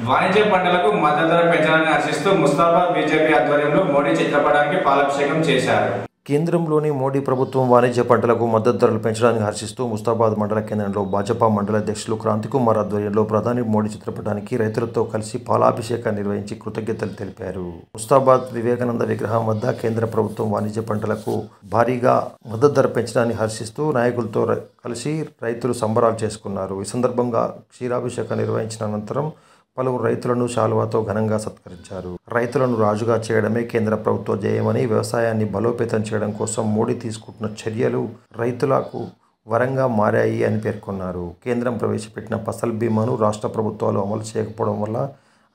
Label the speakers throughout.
Speaker 1: వాణిజ్య పంటలకు మద్దతు ధర పెంచాలని ఆశిస్తూ ముస్తాబాద్ బీజేపీ ఆధ్వర్యంలో మోడీ చిత్రపటానికి పాలాభిషేకం చేశారు. కేంద్రంలోని మోడీ ప్రభుత్వం వాణిజ్య పంటలకు మద్దతు ధరలు పెంచడానికి హర్షిస్తూ ముస్తాబాద్ మండల కేంద్రంలో భాజపా మండల అధ్యక్షులు క్రాంతికుమార్ ఆధ్వర్యంలో ప్రధాని మోడీ చిత్రపటానికి రైతులతో కలిసి పాలాభిషేకాన్ని నిర్వహించి కృతజ్ఞతలు తెలిపారు. ముస్తాబాద్ వివేకానంద విగ్రహం వద్ద కేంద్ర ప్రభుత్వం వాణిజ్య పంటలకు భారీగా మద్దతు ధర పెంచడాన్ని హర్షిస్తూ నాయకులతో కలిసి రైతులు సంబరాలు చేసుకున్నారు. ఈ సందర్భంగా క్షీరాభిషేకం నిర్వహించిన అనంతరం పలువురు రైతులను శాలువాతో ఘనంగా సత్కరించారు. రైతులను రాజుగా చేయడమే కేంద్ర ప్రభుత్వ ధ్యేయమని, వ్యవసాయాన్ని బలోపేతం చేయడం కోసం మోడీ తీసుకుంటున్న చర్యలు రైతులకు వరంగా మారాయి అని పేర్కొన్నారు. కేంద్రం ప్రవేశపెట్టిన ఫసల్ బీమాను రాష్ట్ర ప్రభుత్వాలు అమలు చేయకపోవడం వల్ల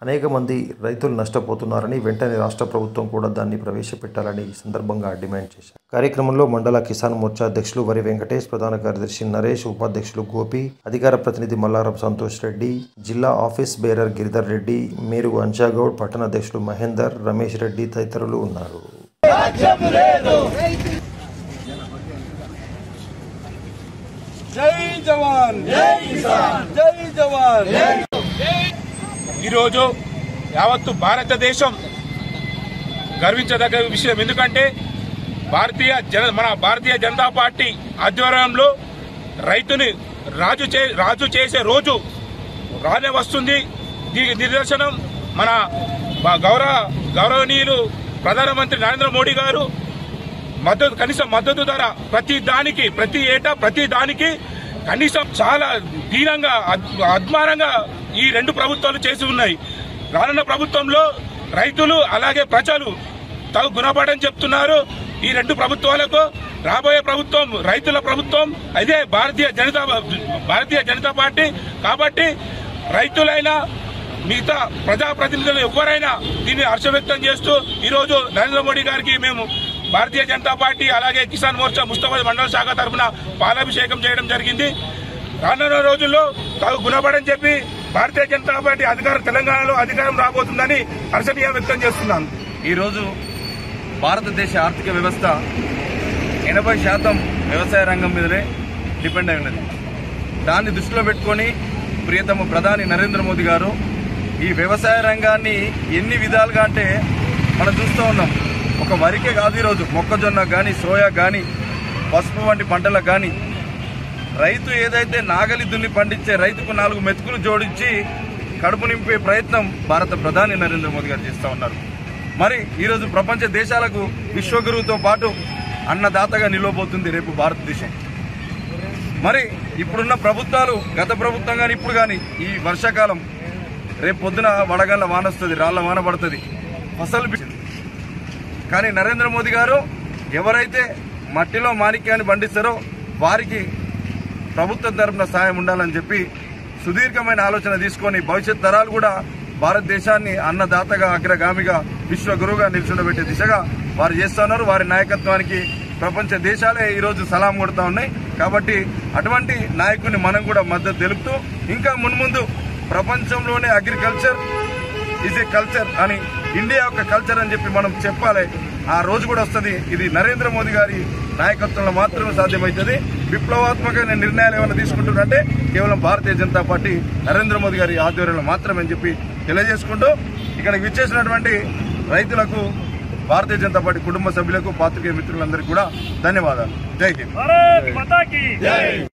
Speaker 1: అనేక మంది రైతులు నష్టపోతున్నారని, వెంటనే రాష్ట్ర ప్రభుత్వం కూడా దాన్ని ప్రవేశపెట్టాలని ఈ సందర్భంగా డిమాండ్ చేశారు. కార్యక్రమంలో మండల కిసాన్ మోర్చా అధ్యక్షులు వరి వెంకటేష్, ప్రధాన కార్యదర్శి నరేష్, ఉపాధ్యక్షులు గోపి, అధికార ప్రతినిధి మల్లారం సంతోష్ రెడ్డి, జిల్లా ఆఫీస్ బేరర్ గిరిధర్ రెడ్డి, మేరుగు అంజాగౌడ్, పట్టణ అధ్యక్షులు మహేందర్, రమేష్ రెడ్డి తదితరులు ఉన్నారు.
Speaker 2: జై జవాన్, జై కిసాన్, జై జవాన్. ఈరోజు యావత్తు భారతదేశం గర్వించదగ్గ విషయం. ఎందుకంటే మన భారతీయ జనతా పార్టీ ఆధ్వర్యంలో రైతుని రాజు చేసే రోజు రానే వస్తుంది. దీనికి నిదర్శనం మన గౌరవనీయులు ప్రధానమంత్రి నరేంద్ర మోడీ గారు కనీస మద్దతు ధర ప్రతి ఏటా ప్రతి దానికి కనీసం చాలా దీనంగా అద్మానంగా ఈ రెండు ప్రభుత్వాలు చేసి ఉన్నాయి. రానున్న ప్రభుత్వంలో రైతులు అలాగే ప్రజలు తగు గుణపాఠం చెప్తున్నారు. ఈ రెండు ప్రభుత్వాలకు రాబోయే ప్రభుత్వం రైతుల ప్రభుత్వం, అదే భారతీయ జనతా పార్టీ. కాబట్టి రైతులైనా మిగతా ప్రజాప్రతినిధులు ఎవరైనా దీన్ని హర్ష వ్యక్తం చేస్తూ ఈరోజు నరేంద్ర మోడీ గారికి మేము భారతీయ జనతా పార్టీ అలాగే కిసాన్ మోర్చా ముస్తాబాద్ మండల శాఖ తరఫున పాలాభిషేకం చేయడం జరిగింది. రానున్న రోజుల్లో తగు గుణపడని చెప్పి భారతీయ జనతా పార్టీ తెలంగాణలో అధికారం రాబోతుందని హర్షణీయం వ్యక్తం చేస్తున్నాను.
Speaker 3: ఈరోజు భారతదేశ ఆర్థిక వ్యవస్థ 80% వ్యవసాయ రంగం మీదనే డిపెండ్ అయి ఉన్నది. దాన్ని దృష్టిలో పెట్టుకొని ప్రియతమ ప్రధాని నరేంద్ర మోదీ గారు ఈ వ్యవసాయ రంగాన్ని ఎన్ని విధాలుగా అంటే మనం చూస్తూ ఉన్నాం. ఒక వరికే కాదు, ఈరోజు మొక్కజొన్న కానీ, సోయా కానీ, పసుపు వంటి పంటలకు కానీ రైతు ఏదైతే నాగలి దున్ని పండించే రైతుకు 4 మెతుకులు జోడించి కడుపు నింపే ప్రయత్నం భారత ప్రధాని నరేంద్ర మోదీ గారు చేస్తూ ఉన్నారు. మరి ఈరోజు ప్రపంచ దేశాలకు విశ్వగురువుతో పాటు అన్నదాతగా నిలవబోతుంది రేపు భారతదేశం. మరి ఇప్పుడున్న ప్రభుత్వాలు, గత ప్రభుత్వం కానీ ఇప్పుడు కానీ, ఈ వర్షాకాలం రేపు పొద్దున వడగళ్ళ వాన వస్తుంది, రాళ్ల వాన పడుతుంది, ఫసల్ కానీ నరేంద్ర మోదీ గారు ఎవరైతే మట్టిలో మాణిక్యాన్ని పండిస్తారో వారికి ప్రభుత్వం తరఫున సాయం ఉండాలని చెప్పి సుదీర్ఘమైన ఆలోచన తీసుకొని భవిష్యత్ తరాలు కూడా భారతదేశాన్ని అన్నదాతగా, అగ్రగామిగా, విశ్వగురువుగా నిల్చుండబెట్టే దిశగా వారు చేస్తున్నారు. వారి నాయకత్వానికి ప్రపంచ దేశాలే ఈరోజు సలాం కొడుతూ ఉన్నాయి. కాబట్టి అటువంటి నాయకుడిని మనం కూడా మద్దతు తెలుపుతూ ఇంకా మున్ముందు ప్రపంచంలోనే అగ్రికల్చర్ ఈజ్ ఏ కల్చర్ అని, ఇండియా యొక్క కల్చర్ అని చెప్పి మనం చెప్పాలి. ఆ రోజు కూడా వస్తుంది. ఇది నరేంద్ర మోదీ గారి నాయకత్వంలో మాత్రమే సాధ్యమవుతుంది. విప్లవాత్మకమైన నిర్ణయాలు ఏమైనా తీసుకుంటున్నారంటే కేవలం భారతీయ జనతా పార్టీ నరేంద్ర మోదీ గారి ఆధ్వర్యంలో మాత్రమే అని చెప్పి తెలియజేసుకుంటూ ఇక్కడికి విచ్చేసినటువంటి రైతులకు, భారతీయ జనతా పార్టీ కుటుంబ సభ్యులకు, పాత్రికేయ మిత్రులందరికీ కూడా ధన్యవాదాలు. జై హింద్.